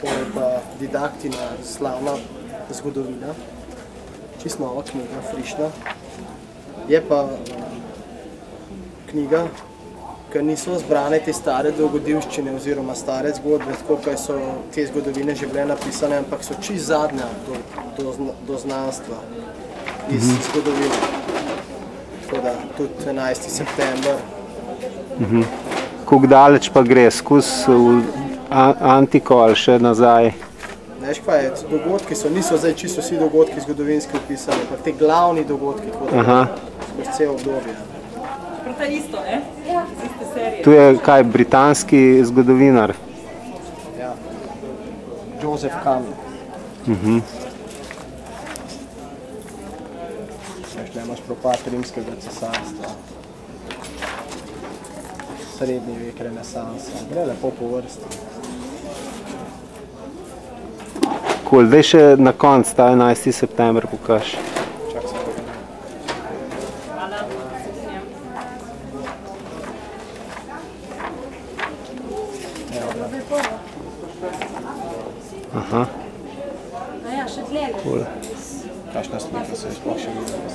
To je pa Didaktina, slavna zgodovina. Čist nova knjiga, frišna. Je pa knjiga, ker niso zbrane te stare dogodivščine oziroma stare zgodbe, tako kaj so te zgodovine že bile napisane, ampak so čist zadnja do znanstva iz zgodovine. Tako da tudi 11. september. Kako daleč pa gre, skozi antiko ali še nazaj? Veš pa je, dogodki niso zdaj čisto vsi dogodki zgodovinski opisani, ampak te glavni dogodki, skozi cel obdobje. To je isto, ne? Z iste serije. Tu je kaj, britanski zgodovinar? Ja. Joseph Campbell. Veš, imaš propad rimskega cesarstva. Srednji vek, renesansa. Gre lepo po vrsti. Cool. Zdaj še na konc, ta 11. september pokaž. Čak se pogledam. Hvala. Aha. Ja, še dlje. Cool. Kakšna slika se je sploh še videla?